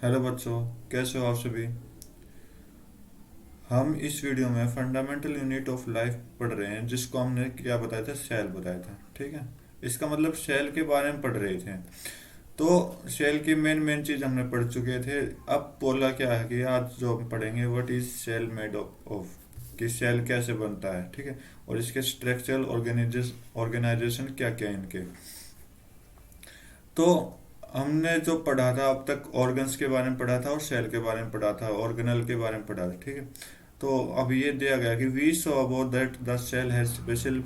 Hello बच्चों, कैसे हो आप सभी। हम इस वीडियो में फंडामेंटल यूनिट ऑफ लाइफ पढ़ रहे हैं, जिसको हमने क्या बताया था, सेल बताया था। ठीक है, इसका मतलब सेल के बारे में पढ़ रहे थे। तो सेल की मेन मेन चीज हमने पढ़ चुके थे। अब बोला क्या है कि आज जो हम पढ़ेंगे, what is cell made of, कि सेल कैसे बनता है। ठीक है, और इसके स्ट्रक्चरल ऑर्गेनाइजेशन क्या क्या है इनके। तो हमने जो पढ़ा था अब तक, ऑर्गन्स के बारे में पढ़ा था और सेल के बारे में पढ़ा था, ऑर्गेनल के बारे में पढ़ा था। ठीक है, तो अब ये दिया गया कि we saw about that the cell has special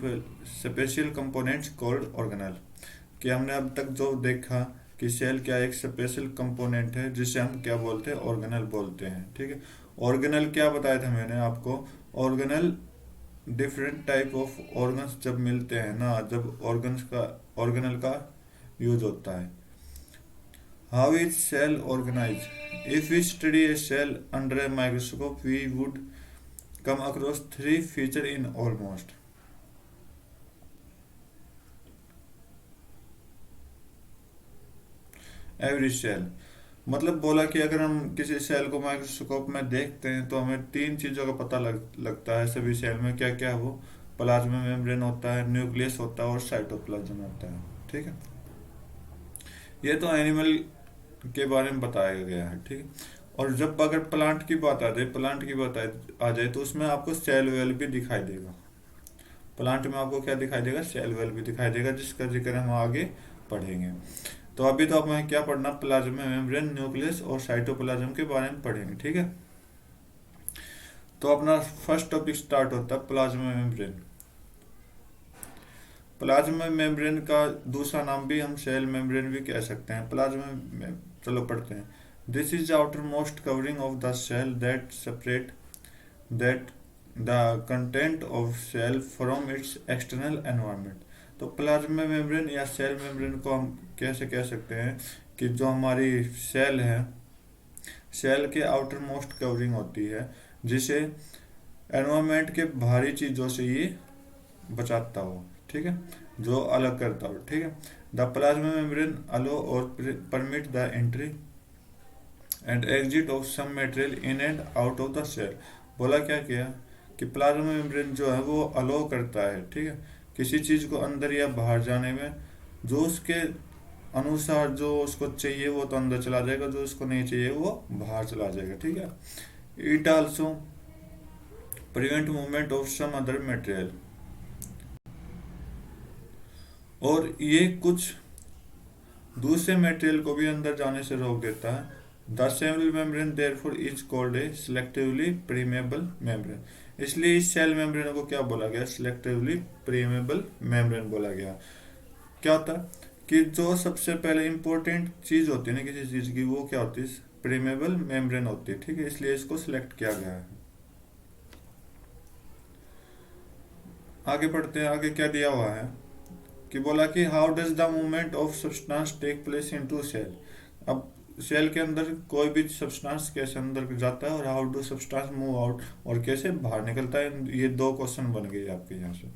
special components called organelle. कि हमने अब तक जो देखा कि सेल क्या एक स्पेशल कंपोनेंट है, जिसे हम क्या बोलते हैं, ऑर्गेनल बोलते हैं। ठीक है, ऑर्गेनल क्या बताया था मैंने आपको। Organelle different type of organs जब मिलते हैं ना, जब ऑर्गन्स का ऑर्गेनल का यूज होता है। How is cell organized? If we study a cell under a microscope, we would come across three features in almost every cell. मतलब बोला कि अगर हम किसी सेल को माइक्रोस्कोप में देखते हैं तो हमें तीन चीज़ों का पता लगता है सभी सेल में। क्या क्या है वो? प्लाज्मा मेम्ब्रेन होता है, न्यूक्लियस होता है और साइटोप्लाज्म होता है। ठीक है, ये तो एनिमल के बारे में बताया गया है। ठीक है, और जब अगर प्लांट की बात आ जाए, प्लांट की बात आ जाए तो उसमें आपको सेल वेल भी दिखाई देगा। प्लांट में आपको क्या दिखाई देगा? सेल वेल भी दिखाई देगा, जिसका जिक्र हम आगे पढ़ेंगे। तो अभी तो हमें क्या पढ़ना, प्लाज्मा मेम्ब्रेन, न्यूक्लियस और साइटोप्लाज्म के बारे में पढ़ेंगे। ठीक है, तो अपना फर्स्ट टॉपिक स्टार्ट होता है प्लाज्मा मेम्ब्रेन। प्लाज्मा मेम्ब्रेन का दूसरा नाम भी हम सेल मेम्ब्रेन भी कह सकते हैं। चलो पढ़ते हैं। This is the outermost covering of the cell that separate that the content of cell from its external environment. तो प्लाज्मा मेम्ब्रेन या सेल मेम्ब्रेन को हम कैसे कह सकते हैं कि जो हमारी सेल है, सेल के आउटर मोस्ट कवरिंग होती है, जिसे एनवायरनमेंट के बाहरी चीज़ों से ये बचाता हो। ठीक है, जो अलग करता हो। ठीक है, द प्लाज्मा मेम्ब्रेन अलो और permit the entry and exit of some material in and out of the cell. बोला क्या किया कि प्लाज्मा मेम्ब्रेन जो है वो अलो करता है, ठीक है, किसी चीज को अंदर या बाहर जाने में। जो उसके अनुसार जो उसको चाहिए वो तो अंदर चला जाएगा, जो उसको नहीं चाहिए वो बाहर चला जाएगा। ठीक है, it also prevent movement of some other material. और ये कुछ दूसरे मटेरियल को भी अंदर जाने से रोक देता है। The cell membrane therefore is called a selectively permeable membrane. इसलिए इस सेल मेम्ब्रेन को क्या बोला गया? सिलेक्टिवली प्रीमेबल मेम्ब्रेन बोला गया। क्या होता है कि जो सबसे पहले इंपॉर्टेंट चीज होती है ना किसी चीज की, वो क्या होती है? प्रीमेबल मेम्ब्रेन होती है। ठीक है, इसलिए इसको सिलेक्ट किया गया है। आगे पढ़ते हैं, आगे क्या दिया हुआ है कि बोला कि how does the movement of substance take place into cell. अब सेल के अंदर कोई भी सब्सटेंस कैसे अंदर जाता है और how do substance move out, और कैसे बाहर निकलता है। ये दो क्वेश्चन बन गए आपके यहाँ से।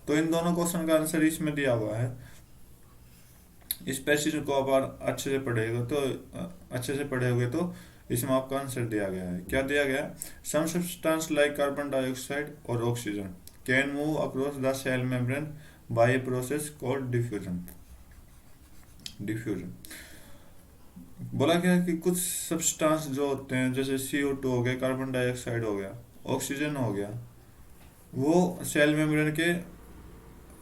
तो इन दोनों क्वेश्चन का आंसर इसमें दिया हुआ है। इस पैसेज को आप अच्छे से पढ़ेगा तो अच्छे से पढ़े तो इसमें आपका आंसर दिया गया है। क्या दिया गया? Some substance like carbon dioxide और oxygen can move across the cell membrane by a process called diffusion. Diffusion बोला गया कि कुछ सब्सटेंस जो होते हैं, जैसे CO2 हो गया, कार्बन डाइऑक्साइड हो गया, ऑक्सीजन हो गया, वो सेल मेम्ब्रेन के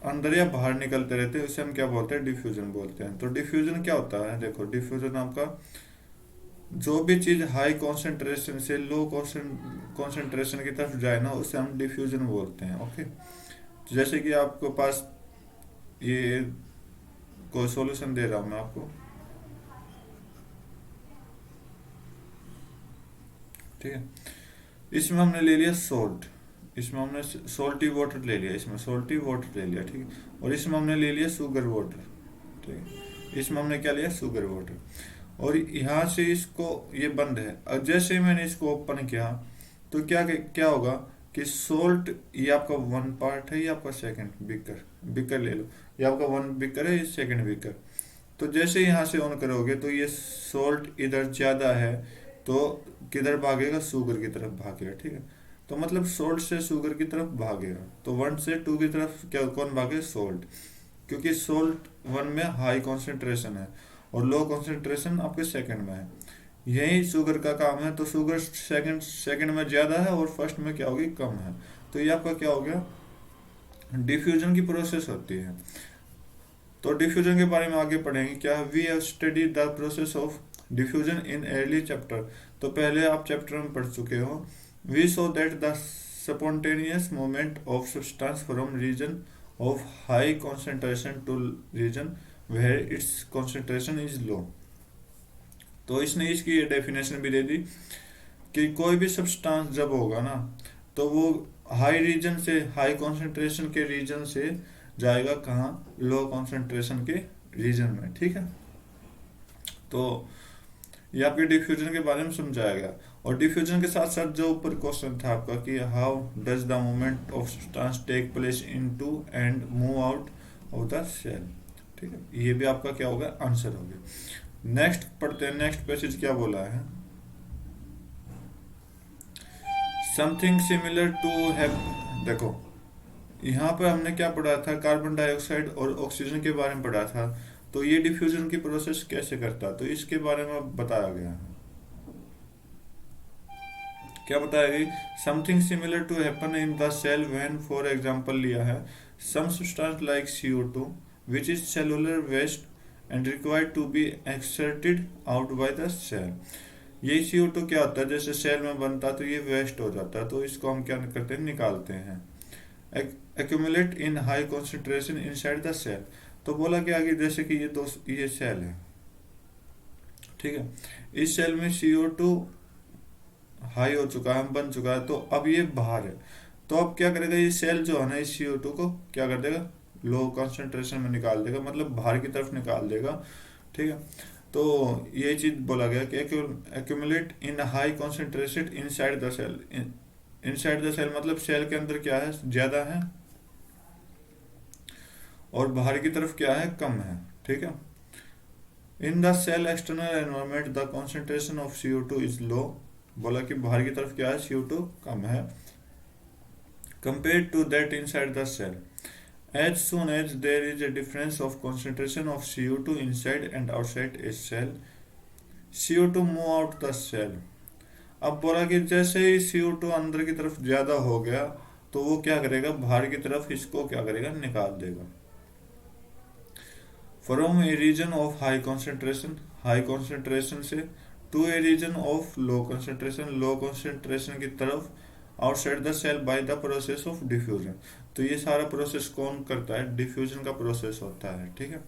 अंदर या बाहर निकलते रहते हैं। उसे हम क्या बोलते हैं? डिफ्यूजन बोलते हैं। तो डिफ्यूजन क्या होता है? देखो, डिफ्यूजन आपका जो भी चीज हाई कॉन्सेंट्रेशन से लो कॉन्सेंट्रेशन की तरफ जाए ना, उसे हम डिफ्यूजन बोलते हैं। ओके, जैसे कि आपके पास ये कोई सॉल्यूशन दे रहा हूं मैं आपको। ठीक है, इसमें हमने ले लिया सोल्ट, इसमें हमने सोल्टी वाटर ले लिया, इसमें सोल्टी वाटर ले लिया। ठीक है, और इसमें हमने ले लिया शुगर वाटर। ठीक है, इसमें हमने क्या लिया? Sugar water. और यहाँ से इसको, ये बंद है, और जैसे ही मैंने इसको ओपन किया तो क्या क्या होगा कि सोल्ट, ये आपका वन पार्ट है, ये आपका सेकंड बिकर, बिकर ले लो, ये आपका वन बिकर है, ये सेकंड बिकर। तो जैसे यहाँ से ऑन करोगे तो ये सोल्ट इधर ज्यादा है, तो किधर भागेगा, शुगर की तरफ भागेगा। ठीक है, तो मतलब सोल्ट से शुगर की तरफ भागेगा। तो 1 से 2 की तरफ क्या कौन भागे, सोल्ट, क्योंकि सोल्ट 1 में हाई कॉन्सेंट्रेशन है और लो कॉन्सेंट्रेशन आपके सेकंड में है। यही शुगर का काम है। तो शुगर सेकंड सेकंड में ज्यादा है और फर्स्ट में क्या होगी, कम है। तो ये आपका क्या हो गया, डिफ्यूजन की प्रोसेस होती है। तो डिफ्यूजन के बारे में आगे पढ़ेंगे क्या, we have study the process of diffusion in early chapter. तो पहले आप चैप्टर में पढ़ चुके हो। We saw that the spontaneous movement of substance from region of high concentration to region where its concentration is low। तो इसने इसकी ये डेफिनेशन भी दे दी कि कोई भी सब्सटेंस जब होगा ना, तो वो हाई रीजन से, हाई कॉन्सेंट्रेशन के रीजन से जाएगा कहाँ, लो कॉन्सेंट्रेशन के रीजन में। ठीक है, तो ये आपके डिफ्यूजन के बारे में समझाएगा। और डिफ्यूजन के साथ साथ जो ऊपर क्वेश्चन था आपका कि how does the movement of substance take place into and move out of the cell. ठीक है, ये भी आपका क्या होगा, आंसर हो गया। नेक्स्ट पढ़ते हैं, नेक्स्ट पैसेज क्या बोला है, समथिंग सिमिलर टू हैव। देखो यहाँ पर हमने क्या पढ़ा था, कार्बन डाइऑक्साइड और ऑक्सीजन के बारे में पढ़ा था। तो ये डिफ्यूजन की प्रोसेस कैसे करता है, तो इसके बारे में बताया गया है। क्या बताया गया, something similar to happen in the cell when, for example लिया है, some substance like CO2 which is cellular waste and required to be exerted out by the cell. ये CO2 क्या होता है, जैसे सेल में बनता है तो ये वेस्ट हो जाता है, तो इसको हम क्या करते हैं, निकालते हैं। Accumulate in high concentration inside the cell. तो बोला कि आगे जैसे कि ये सेल है। ठीक है, इस सेल में CO2 हाई हो चुका है, बन चुका है, तो अब ये बाहर है। तो अब क्या करेगा, ये सेल जो है ना, इस CO2 को क्या कर देगा, लो कॉन्सेंट्रेशन में निकाल देगा, मतलब बाहर की तरफ निकाल देगा। ठीक है, तो ये चीज बोला गया कि accumulate in high concentration inside the cell. Inside the cell मतलब सेल के अंदर क्या है, ज्यादा है, और बाहर की तरफ क्या है, कम है। ठीक है, in the cell external environment the concentration of CO2 is low. बोला कि बाहर की तरफ क्या है, CO2 कम है, compare to that inside the cell. As soon as there is a difference of concentration of CO2 inside and outside a cell, CO2 move out the cell। अब बोला कि जैसे ही CO2 अंदर की तरफ ज्यादा हो गया, तो वो क्या करेगा, बाहर की तरफ इसको क्या करेगा, निकाल देगा। From a region of high concentration, high concentration से, to a region of low concentration, low concentration की तरफ, outside the cell by the process of diffusion. तो ये सारा प्रोसेस कौन करता है, डिफ्यूजन का प्रोसेस होता है। ठीक है,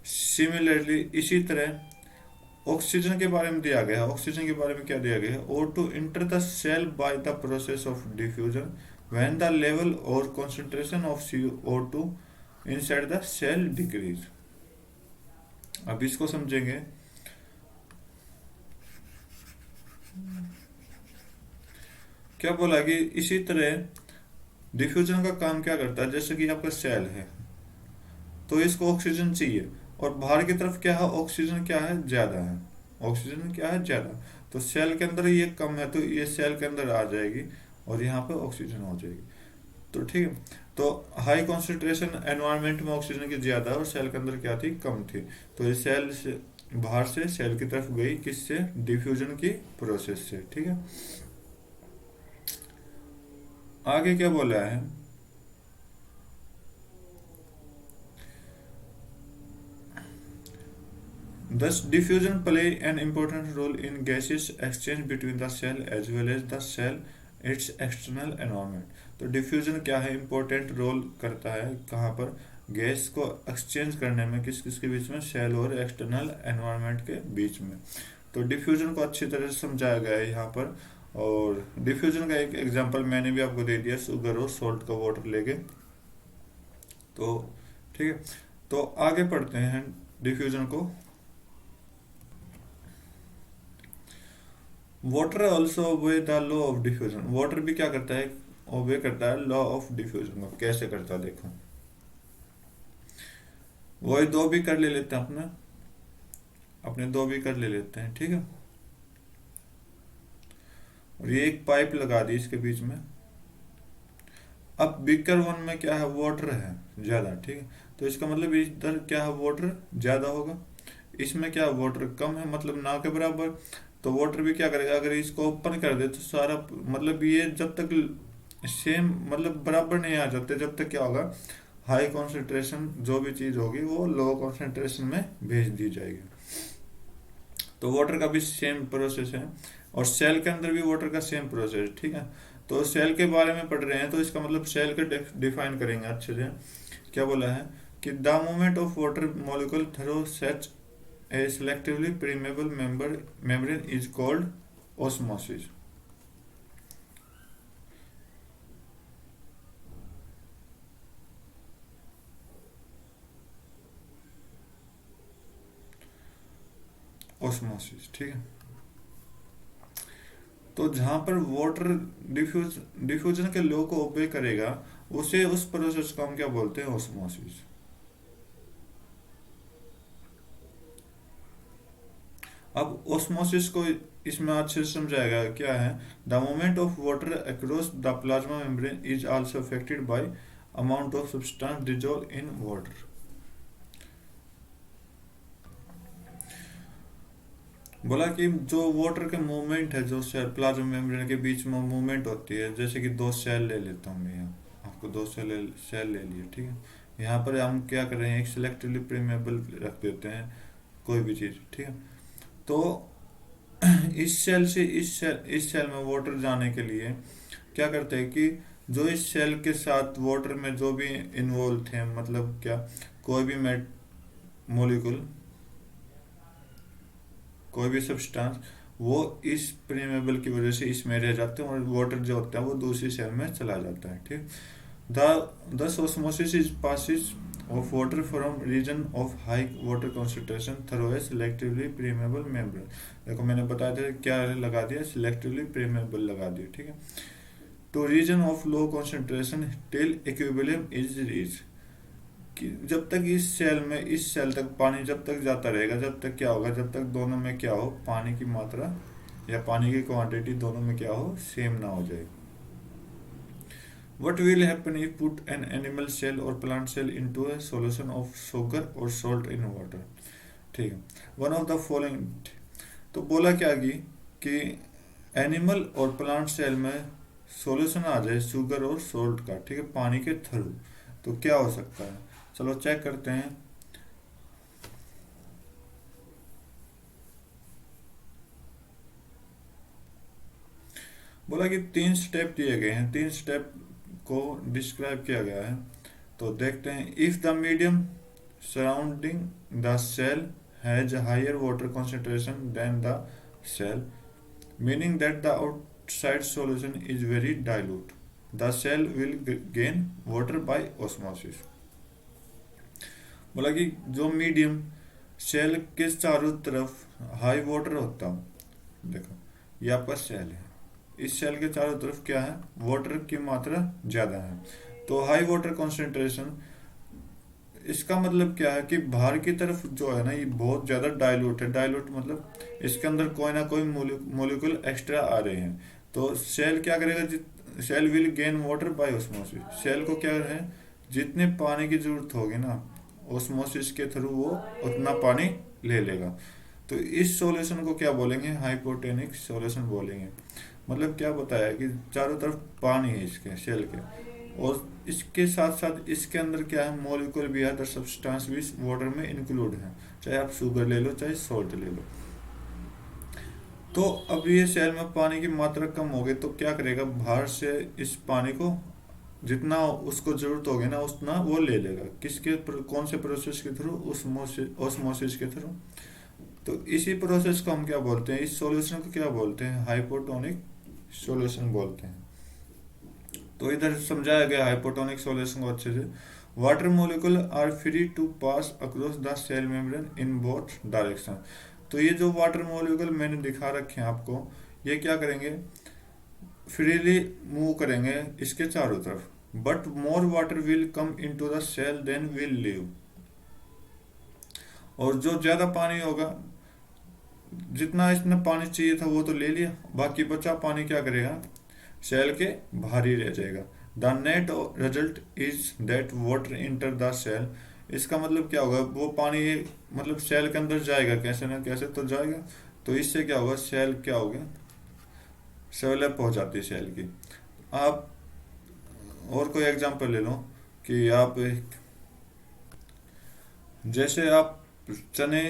सिमिलरली इसी तरह ऑक्सीजन के बारे में दिया गया है। ऑक्सीजन के बारे में क्या दिया गया है, O2 enter the cell by the process of diffusion when the level और concentration of CO2 inside the cell decrease. अब इसको समझेंगे। क्या बोला कि इसी तरह डिफ्यूजन का काम क्या करता है, जैसे कि आपका सेल है, तो इसको ऑक्सीजन चाहिए, और बाहर की तरफ क्या है, ऑक्सीजन क्या है, ज्यादा है, ऑक्सीजन क्या है, ज्यादा। तो सेल के अंदर ये कम है, तो ये सेल के अंदर आ जाएगी और यहाँ पे ऑक्सीजन हो जाएगी। तो ठीक है, तो हाई कॉन्सेंट्रेशन एनवायरनमेंट में ऑक्सीजन की ज्यादा और सेल के अंदर क्या थी, कम थी। तो ये सेल से बाहर से सेल की तरफ गई, किससे, डिफ्यूजन की प्रोसेस से। ठीक है, आगे क्या बोला है, thus diffusion play an important role in gaseous exchange between the cell as well as the cell its external environment। तो डिफ्यूजन क्या है, इंपॉर्टेंट रोल करता है कहाँ पर, गैस को एक्सचेंज करने में, किस किस के बीच में, सेल और एक्सटर्नल एनवायरनमेंट के बीच में। तो डिफ्यूजन को अच्छी तरह से समझाया गया है यहाँ पर। और डिफ्यूजन का एक एग्जांपल मैंने भी आपको दे दिया, शुगर और सॉल्ट का वाटर लेके। तो ठीक है, तो आगे पढ़ते हैं डिफ्यूजन को। Water also obey the law of diffusion. Water भी क्या करता है, ओबे करता है लॉ ऑफ डिफ्यूजन को। कैसे करता है देखो, वही दो भी कर ले लेते हैं अपने। अपने 2 बीकर ले लेते हैं, ठीक है। और ये एक पाइप लगा दी इसके बीच में। अब बीकर 1 में क्या है, वाटर है ज्यादा, ठीक है। तो इसका मतलब इधर क्या है, वाटर ज्यादा होगा। इसमें क्या वाटर कम है, मतलब ना के बराबर। तो वाटर भी क्या करेगा, अगर इसको ओपन कर दे तो सारा, मतलब ये जब तक सेम मतलब बराबर नहीं आ जाते, जब तक क्या होगा, हाई कॉन्सेंट्रेशन जो भी चीज होगी वो लो कॉन्सेंट्रेशन में भेज दी जाएगी। तो वाटर का भी सेम प्रोसेस है, और सेल के अंदर भी वाटर का सेम प्रोसेस, ठीक है। तो सेल के बारे में पढ़ रहे हैं, तो इसका मतलब सेल के डिफाइन करेंगे अच्छे से। क्या बोला है कि the movement of water molecule through such A selectively permeable membrane is called osmosis. Osmosis, ठीक है। तो जहां पर वाटर डिफ्यूजन के लॉ को ओबे करेगा, उसे उस प्रोसेस को हम क्या बोलते हैं, ऑस्मोसिस। अब ऑस्मोसिस को इसमें अच्छे से समझाएगा क्या है। The movement of water across the plasma membrane is also affected by amount of substance dissolve in water. बोला कि जो वाटर के मूवमेंट है, जो सेल प्लाज्मा मेम्ब्रेन के बीच में मूवमेंट होती है, जैसे कि 2 सेल ले लेता हूँ मैं यहाँ, आपको 2 सेल ले लिए, ठीक है। यहाँ पर हम क्या कर रहे हैं, एक सिलेक्टिवली प्रीमेबल रख देते हैं कोई भी चीज़, ठीक है। तो इस सेल से इस सेल में वाटर जाने के लिए क्या करते हैं कि जो इस सेल के साथ वाटर में जो भी इन्वॉल्व थे, मतलब क्या, कोई भी मोलिकुल, कोई भी सब्सटेंस, वो इस प्रीमेबल की वजह से इसमें रह जाते हैं, और वाटर जो होता है वो दूसरी सेल में चला जाता है, ठीक। Thus osmosis is passage of water from region of high water concentration through a selectively permeable membrane. देखो मैंने बताया था क्या लगा दिया, सिलेक्टिवली प्रीमेबल लगा दिया, ठीक है। To region of low concentration till equilibrium is reach, कि जब तक इस सेल तक पानी जब तक जाता रहेगा, जब तक क्या होगा, जब तक दोनों में क्या हो, पानी की मात्रा या पानी की क्वांटिटी दोनों में क्या हो, सेम ना हो जाए। What will happen if put an animal cell or plant cell into a solution of sugar or salt in water? ठीक है, वन ऑफ द फॉलोइंग। तो बोला क्या कि एनिमल और प्लांट सेल में सॉल्यूशन आ जाए शुगर और सॉल्ट का, ठीक है, पानी के थ्रू, तो क्या हो सकता है, चलो चेक करते हैं। बोला कि 3 स्टेप दिए गए हैं, 3 स्टेप को डिस्क्राइब किया गया है। तो देखते हैं। If the medium surrounding the cell has higher water concentration then the cell, meaning that the outside solution is very dilute, the cell will gain water by osmosis. बोला कि जो मीडियम सेल के चारों तरफ हाई वाटर होता, देखो ये आपका सेल है, इस सेल के चारों तरफ क्या है, वाटर की मात्रा ज्यादा है, तो हाई वाटर कंसंट्रेशन, इसका मतलब क्या है कि बाहर की तरफ जो है ना, ये बहुत ज्यादा डाइल्यूट है। डाइल्यूट मतलब इसके अंदर कोई ना कोई मोलिकुल एक्स्ट्रा आ रहे हैं। तो सेल क्या करेगा, cell will gain water by osmosis, cell को क्या है, जितने पानी की जरूरत होगी ना, ऑस्मोसिस के थ्रू वो उतना पानी ले लेगा। तो इस सॉल्यूशन को क्या बोलेंगे, हाइपोटेनिक सॉल्यूशन बोलेंगे। मतलब क्या बताया कि चारों तरफ पानी है इसके सेल के, और इसके साथ साथ इसके अंदर क्या है, मॉलिक्यूल भी है, अदर सब्सटेंस भी वाटर में इंक्लूड है, चाहे आप शुगर ले लो चाहे सॉल्ट ले लो। तो अब ये सेल में पानी की मात्रा कम हो गई, तो क्या करेगा, बाहर से इस पानी को जितना उसको जरूरत होगी ना उतना वो ले लेगा, कौन से प्रोसेस के थ्रू, ऑस्मोसिस के थ्रू। तो इसी प्रोसेस को हम क्या बोलते हैं, इस सॉल्यूशन को क्या बोलते हैं, हाइपोटोनिक सॉल्यूशन बोलते हैं। तो इधर समझाया गया हाइपोटोनिक सॉल्यूशन को अच्छे से। Water molecule are free to pass across the cell membrane in both direction. तो ये जो वाटर मोलिकुल मैंने दिखा रखे हैं आपको, ये क्या करेंगे, फ्रीली मूव करेंगे इसके चारों तरफ, but more water will come into the cell then will leave. और जो ज्यादा पानी होगा जितना इसने पानी चाहिए था वो तो ले लिया, बाकी बचा पानी क्या करेगा, सेल के बाहर ही रह जाएगा। The net result is that water enter the cell. इसका मतलब क्या होगा, वो पानी मतलब सेल के अंदर जाएगा कैसे ना कैसे तो जाएगा। तो इससे क्या होगा, सेल क्या हो गया, डेवलप हो जाती है सेल की। आप और कोई एग्जांपल ले लो कि आप जैसे आप चने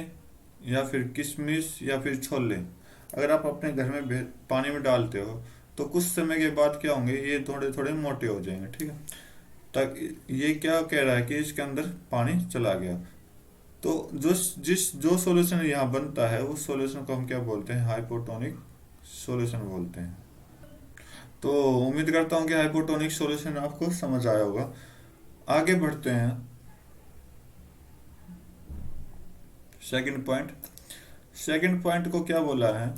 या फिर किशमिश या फिर छोले अगर आप अपने घर में पानी में डालते हो तो कुछ समय के बाद क्या होंगे, ये थोड़े थोड़े मोटे हो जाएंगे, ठीक है। तक ये क्या कह रहा है कि इसके अंदर पानी चला गया। तो जो सॉल्यूशन यहाँ बनता है उस सॉल्यूशन को हम क्या बोलते हैं, हाइपोटोनिक सॉल्यूशन बोलते हैं। तो उम्मीद करता हूँ कि हाइपोटोनिक सॉल्यूशन आपको समझ आया होगा। आगे बढ़ते हैं। सेकंड पॉइंट को क्या बोला है,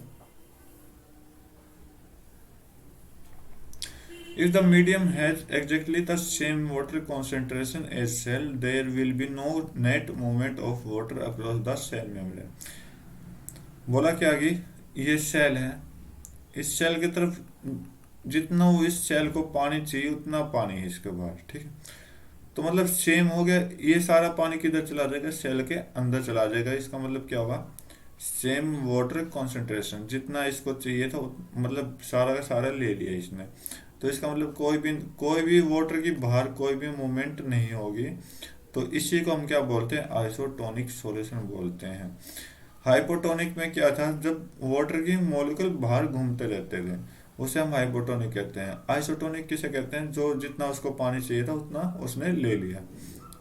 if the medium has exactly the same water concentration as cell there will be no net movement of water across the cell membrane। बोला क्या कि ये सेल है, इस सेल की तरफ जितना वो इस सेल को पानी चाहिए उतना पानी है इसके बाहर, ठीक है। तो मतलब सेम हो गया, ये सारा पानी किधर चला जाएगा, सेल के अंदर चला जाएगा। इसका मतलब क्या होगा, सेम वाटर कंसंट्रेशन जितना इसको चाहिए था मतलब सारा का सारा ले लिया इसने। तो इसका मतलब कोई भी वाटर की बाहर कोई भी मूवमेंट नहीं होगी। तो इसी को हम क्या बोलते हैं, आइसोटोनिक सॉल्यूशन बोलते हैं। हाइपोटोनिक में क्या था, जब वाटर की मॉलिक्यूल बाहर घूमते रहते थे उसे हम हाइपोटोनिक कहते हैं। आइसोटोनिक किसे कहते हैं, जो जितना उसको पानी चाहिए था उतना उसने ले लिया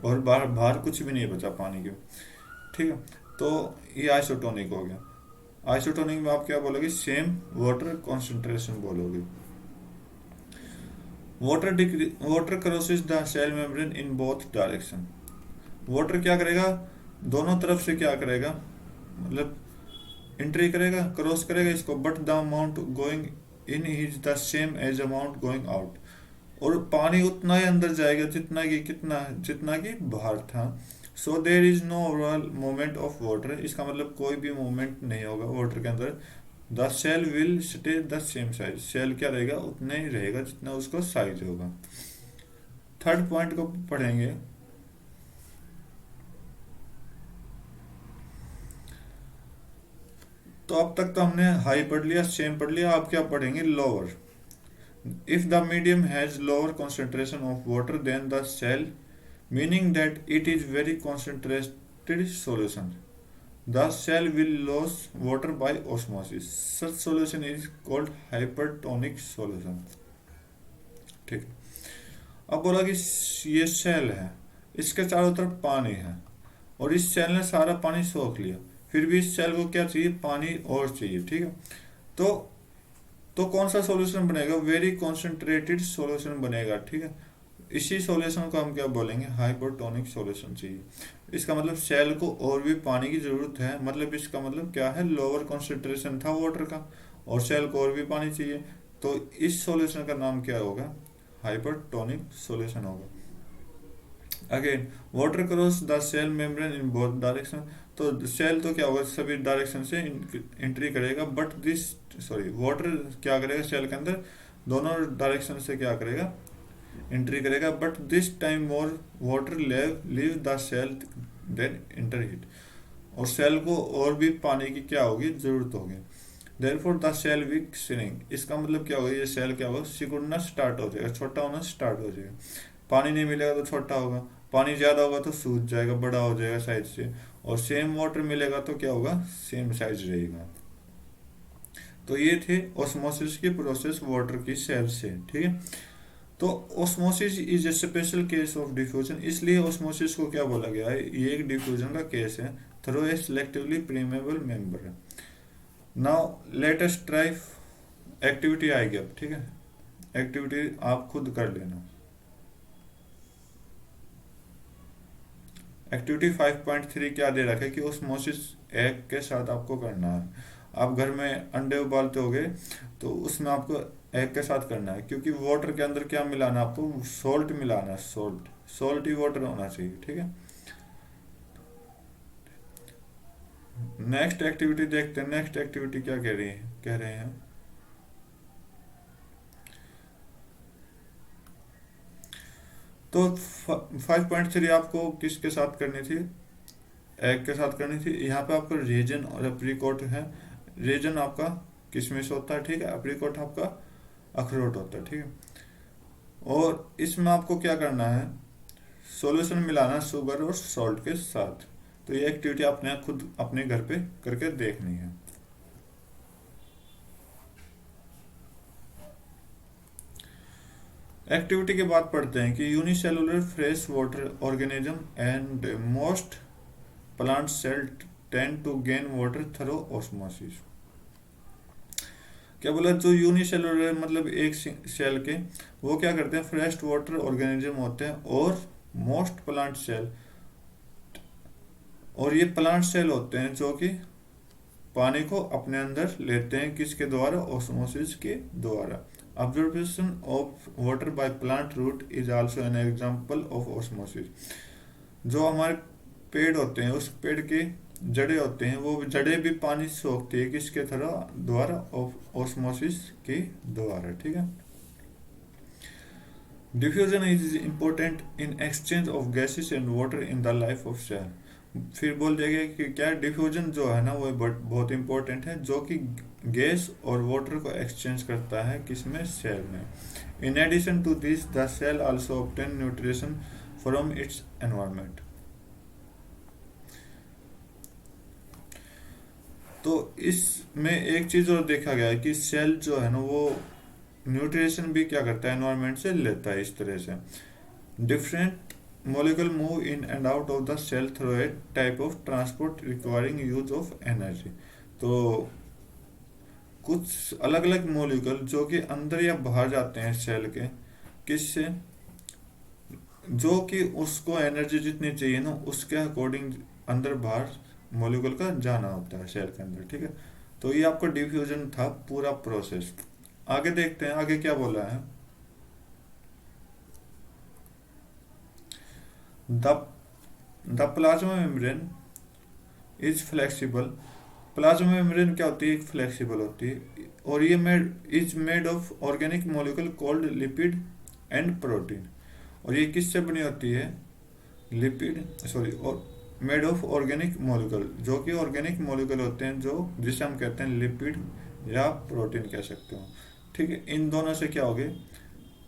और बाहर बाहर कुछ भी नहीं बचा पानी के, ठीक है। तो ये आइसोटोनिक हो गया। आइसोटोनिक में आप क्या बोलोगे, सेम वाटर कॉन्सेंट्रेशन बोलोगे। Water crosses the cell membrane in both direction. वाटर क्या करेगा, दोनों तरफ से क्या करेगा, मतलब एंट्री करेगा, क्रॉस करेगा इसको, but the amount going in is the same as amount going out. और पानी उतना ही अंदर जाएगा जितना कि बाहर था। So there is no overall movement of water. इसका मतलब कोई भी मूवमेंट नहीं होगा वाटर के अंदर। The cell will stay the same size. Cell क्या रहेगा, उतना ही रहेगा जितना उसको साइज होगा। थर्ड पॉइंट को पढ़ेंगे। तो अब तक तो हमने हाई पढ़ लिया, सेम पढ़ लिया, अब क्या पढ़ेंगे, lower. If the medium has lower concentration of water then the cell, meaning that it is very concentrated solution, the cell will loss water by osmosis. Such solution is called hypertonic solution, ठीक। अब बोला कि ये cell है, इसके चारों तरफ पानी है और इस सेल ने सारा पानी सोख लिया, फिर भी इस सेल को क्या चाहिए, पानी और चाहिए, ठीक है। तो कौन सा सॉल्यूशन बनेगा, वेरी कॉन्सेंट्रेटेड सॉल्यूशन बनेगा, ठीक है। इसी सॉल्यूशन को हम क्या बोलेंगे, हाइपरटोनिक सॉल्यूशन चाहिए। इसका मतलब सेल को और भी पानी की जरूरत है, मतलब इसका मतलब क्या है, लोअर कॉन्सेंट्रेशन था वाटर का और सेल को और भी पानी चाहिए। तो इस सॉल्यूशन का नाम क्या होगा, हाइपरटोनिक सॉल्यूशन होगा। Again water cross the cell membrane in both direction. तो सेल तो क्या होगा, सभी डायरेक्शन से एंट्री करेगा, बट दिस वाटर क्या करेगा, सेल के अंदर दोनों डायरेक्शन से क्या करेगा, एंट्री करेगा, but this time more water leave the cell then enter it. और सेल को और भी पानी की क्या होगी, जरूरत होगी। Therefore the cell will shrink. इसका मतलब क्या होगा, ये सेल क्या होगा, सिकुड़ना स्टार्ट हो जाएगा, छोटा होना स्टार्ट हो जाएगा। पानी नहीं मिलेगा तो छोटा होगा, पानी ज्यादा होगा तो सूख जाएगा, बड़ा हो जाएगा साइज से। और सेम वाटर मिलेगा तो क्या होगा, सेम साइज रहेगा। तो ये थे ऑस्मोसिस की प्रोसेस वाटर की सेल से, ठीक है। तो osmosis is a special case of diffusion, इसलिए ऑस्मोसिस को क्या बोला गया है, ये एक डिफ्यूजन का केस है through a selectively permeable member. Now let us try activity आएगी अब, ठीक है। एक्टिविटी आप खुद कर लेना। एक्टिविटी 5.3 क्या दे रखा है कि ऑस्मोसिस एग के साथ आपको करना है। आप घर में अंडे उबालते होगे तो उसमें आपको एग के साथ करना है, क्योंकि वाटर के अंदर क्या मिलाना है आपको, सॉल्ट मिलाना है, सॉल्ट ही वाटर होना चाहिए, ठीक है। नेक्स्ट एक्टिविटी देखते हैं, नेक्स्ट एक्टिविटी क्या कह रहे हैं। तो 5.3 आपको किसके साथ करनी थी, एग के साथ करनी थी। यहाँ पे आपको रेजन और एप्रिकॉट है। रेजन आपका किशमिश होता है, ठीक है, एप्रिकॉट आपका अखरोट होता है, ठीक है। और इसमें आपको क्या करना है, सॉल्यूशन मिलाना शुगर और सॉल्ट के साथ। तो ये एक्टिविटी आपने खुद अपने घर पे करके देखनी है। एक्टिविटी के बाद पढ़ते हैं कि unicellular fresh water organism and most plant cell tend to gain water through osmosis. क्या बोला, जो यूनिसेलुलर मतलब एक सेल के, वो क्या करते हैं, फ्रेश वाटर ऑर्गेनिज्म होते हैं। और मोस्ट प्लांट सेल, और ये प्लांट सेल होते हैं जो कि पानी को अपने अंदर लेते हैं, किसके द्वारा, ऑस्मोसिस के द्वारा। Observation of water by plant root is also an example of osmosis. जो हमारे पेड़ होते हैं, उस पेड़ के जड़ें होते हैं, वो जड़ें भी पानी सोखती है, किसके द्वारा, ऑस्मोसिस के द्वारा, ठीक है। Diffusion is important in exchange of gases and water in the life of cell. फिर बोल देगा कि क्या डिफ्यूजन जो है ना, वो बहुत इंपॉर्टेंट है, जो कि गैस और वाटर को एक्सचेंज करता है, किसमें, सेल में। In addition to this the cell also obtain nutrition from its environment. तो इसमें एक चीज और देखा गया है कि सेल जो है ना, वो न्यूट्रिशन भी क्या करता है, एनवायरमेंट से लेता है। इस तरह से different molecule move in and out of the cell through a type of transport requiring use of energy। तो कुछ अलग अलग मोलिक्यूल जो कि अंदर या बाहर जाते हैं सेल के, किससे, जो कि उसको एनर्जी जितनी चाहिए ना, उसके अकॉर्डिंग अंदर बाहर मोलिक्यूल का जाना होता है सेल के अंदर, ठीक है। तो ये आपका डिफ्यूजन था पूरा प्रोसेस। आगे देखते हैं, आगे क्या बोला है। The the plasma membrane is flexible. Plasma membrane क्या होती है, फ्लेक्सिबल होती है। और ये made of organic molecule called lipid and protein. और ये किससे बनी होती है, लिपिड, सॉरी, और मेड ऑफ ऑर्गेनिक मॉलिक्यूल, जो कि ऑर्गेनिक मॉलिक्यूल होते हैं, जो जिसे हम कहते हैं लिपिड या प्रोटीन कह सकते हो, ठीक है। इन दोनों से क्या होगी,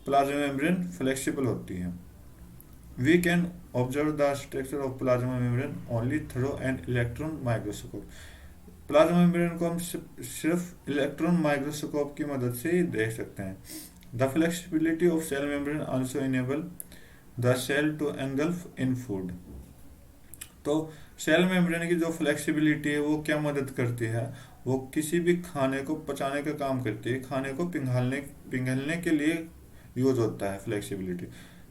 प्लाज्मा मेम्ब्रेन फ्लेक्सिबल होती है। We can observe the structure of plasma membrane only through an electron microscope। Plasma membrane को हम सिर्फ इलेक्ट्रॉन माइक्रोस्कोप की मदद से ही देख सकते हैं। The flexibility of cell membrane also enable the cell to engulf in food. तो सेल मेम्ब्रेन की जो फ्लेक्सिबिलिटी है, वो क्या मदद करती है, वो किसी भी खाने को पचाने का काम करती है, खाने को पिघलने के लिए यूज होता है फ्लेक्सिबिलिटी।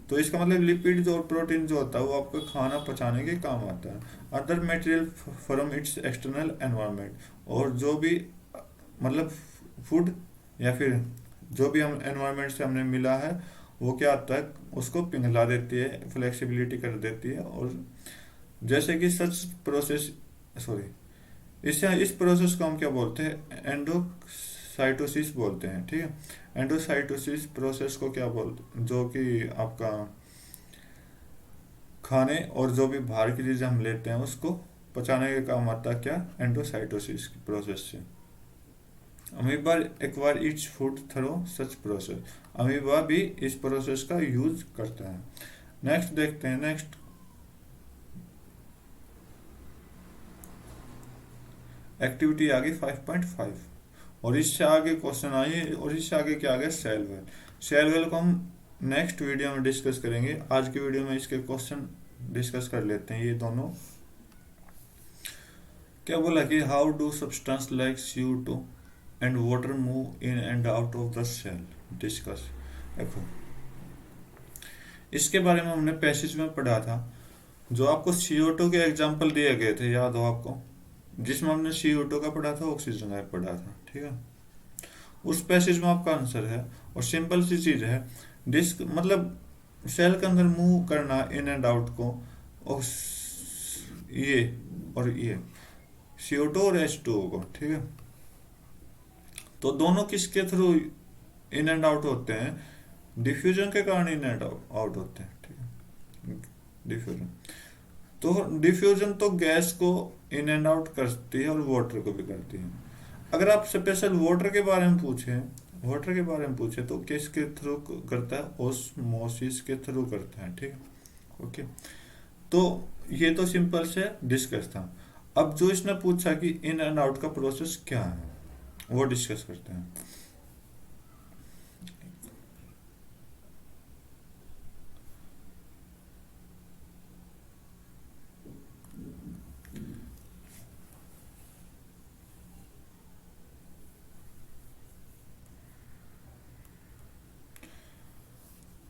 तो इसका मतलब लिपिड जो और प्रोटीन जो होता है, वो आपको खाना पचाने के काम आता है। Other material from its external environment, और जो भी मतलब फूड या फिर जो भी हम एनवायरनमेंट से हमने मिला है, वो क्या आता है, उसको पिघला देती है, फ्लेक्सिबिलिटी कर देती है। और जैसे कि सच प्रोसेस, सॉरी, इस प्रोसेस को हम क्या बोलते हैं, एंडोसाइटोसिस बोलते हैं, ठीक है। एंडोसाइटोसिस प्रोसेस को क्या बोलते, जो कि आपका खाने और जो भी बाहर की चीजें हम लेते हैं, उसको पचाने के काम आता है, क्या, एंडोसाइटोसिस की प्रोसेस से। Amoeba acquire its food through such process. Amoeba भी इस प्रोसेस का यूज करता है। नेक्स्ट देखते हैं, नेक्स्ट एक्टिविटी आ गई 5.5। और इससे आगे क्वेश्चन आइए, और इससे आगे क्या आ गया, सेल वेल। सेल वेल को हम नेक्स्ट वीडियो में डिस्कस करेंगे। आज की वीडियो में इसके क्वेश्चन डिस्कस कर लेते हैं, ये दोनों। क्या बोला कि how do substance like CO2 and water move in and out of the cell, discuss. देखो, इसके बारे में हमने पैसेज में पढ़ा था, जो आपको CO2 के एग्जाम्पल दिए गए थे, याद हो आपको, जिसमें हमने CO2 का पढ़ा था, ऑक्सीजन का पढ़ा था, ठीक है। उस पैसेज में आपका आंसर है। और सिंपल सी चीज है, डिस्क मतलब सेल के अंदर मूव करना इन एंड आउट को, और ये CO2 और H2O को, ठीक है। तो दोनों किसके थ्रू इन एंड आउट होते हैं? डिफ्यूजन के कारण इन एंड आउट होते हैं, ठीक है। डिफ्यूजन, तो डिफ्यूजन तो गैस को इन एंड आउट करती है और वाटर को भी करती है। अगर आप स्पेशल वाटर के बारे में पूछे तो किसके थ्रू करता है? ओस्मोसिस के थ्रू करता है, ठीक है। ओके, तो ये तो सिंपल से डिस्कस था। अब जो इसने पूछा कि इन एंड आउट का प्रोसेस क्या है, वो डिस्कस करते हैं।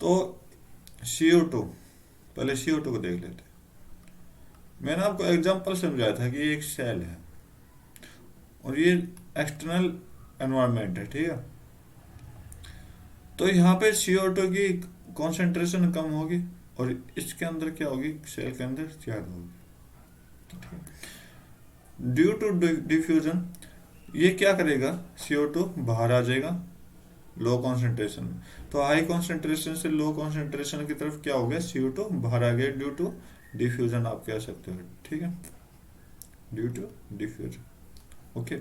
तो CO2, पहले CO2 को देख लेते हैं। मैंने आपको एग्जांपल समझाया था कि ये एक सेल है और ये एक्सटर्नल एनवायरनमेंट है, ठीक है। तो यहाँ पे CO2 की कॉन्सेंट्रेशन कम होगी और इसके अंदर क्या होगी? सेल के अंदर ज्यादा होगी। ड्यू टू डिफ्यूजन ये क्या करेगा? CO2 बाहर आ जाएगा लो कॉन्सेंट्रेशन में। तो हाई कॉन्सेंट्रेशन से लो कॉन्सेंट्रेशन की तरफ क्या हो गया? CO2 बाहर आ गया ड्यू टू डिफ्यूजन, आप कह सकते हो, ठीक है, due to diffusion. Okay,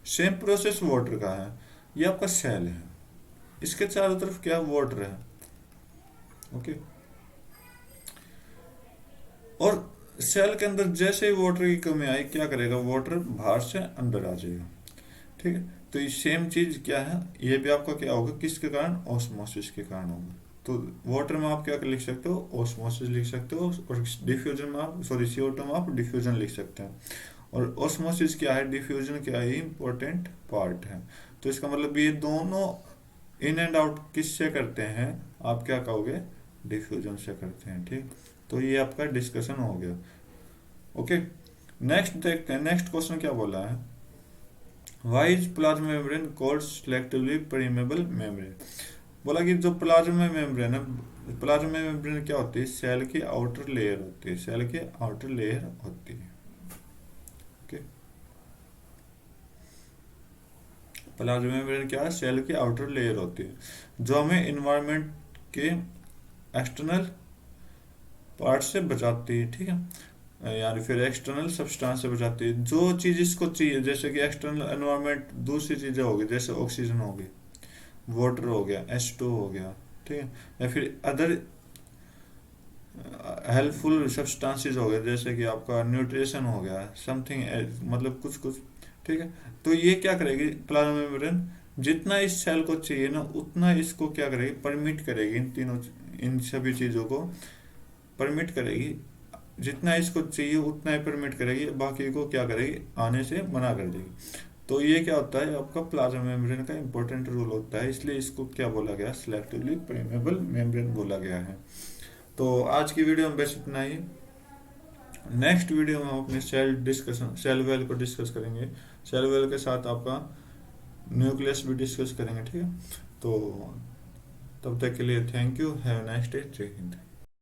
same process water का है। ये आपका सेल है, इसके चारों तरफ क्या? वाटर है। ओके, और सेल के अंदर जैसे ही वाटर की कमी आई, क्या करेगा? वाटर बाहर से अंदर आ जाएगा, ठीक है। तो ये सेम चीज क्या है? ये भी आपका क्या होगा? किसके कारण? ऑस्मोसिस के कारण होगा। तो वाटर में आप क्या लिख सकते हो? ऑस्मोसिस लिख सकते हो, और डिफ्यूजन में आप, सॉरी, CO2 में आप डिफ्यूजन लिख सकते हैं। और ऑस्मोसिस क्या है, डिफ्यूजन क्या है, इंपॉर्टेंट पार्ट है। तो इसका मतलब ये दोनों इन एंड आउट किससे करते हैं? आप क्या कहोगे? डिफ्यूजन से करते हैं, ठीक। तो ये आपका डिस्कशन हो गया। ओके, नेक्स्ट देखते हैं, नेक्स्ट क्वेश्चन क्या बोला है? Why is plasma membrane called selectively permeable membrane? बोला कि जो प्लाज्मा मेम्ब्रेन है, प्लाज्मा मेम्ब्रेन क्या होती है? सेल की आउटर लेयर होती है, सेल की आउटर लेयर होती है। ओके, प्लाज्मा मेम्ब्रेन क्या है? सेल की आउटर लेयर होती है, जो हमें इन्वायरमेंट के एक्सटर्नल पार्ट से बचाती है, ठीक है, यानी फिर एक्सटर्नल सब्सटेंस से बचाती है। जो चीज इसको चाहिए, जैसे कि एक्सटर्नल एनवायरनमेंट दूसरी चीजें होगी, जैसे ऑक्सीजन हो गई, वाटर हो गया, H2 हो गया, ठीक है, या फिर अदर हेल्पफुल सब्सटेंसेस हो गए, जैसे कि आपका न्यूट्रिशन हो गया, समथिंग, मतलब कुछ कुछ, ठीक है। तो ये क्या करेगी? प्लाज्मा मेम्ब्रेन जितना इस सेल को चाहिए ना, उतना इसको क्या करेगी? परमिट करेगी, इन तीनों, इन सभी चीजों को परमिट करेगी। जितना इसको चाहिए उतना ही परमिट करेगी, बाकी को क्या करेगी? आने से मना कर देगी। तो ये क्या होता है? आपका प्लाज्मा मेम्ब्रेन का इंपॉर्टेंट रोल होता है, इसलिए इसको क्या बोला गया? सिलेक्टिवली परमेबल मेम्ब्रेन बोला गया है। तो आज की वीडियो में बस इतना ही। नेक्स्ट वीडियो में हम अपने सेल वेल को डिस्कस करेंगे। सेल वेल के साथ आपका न्यूक्लियस भी डिस्कस करेंगे, ठीक है। तो तब तक के लिए thank you, have a nice day, जय हिंद।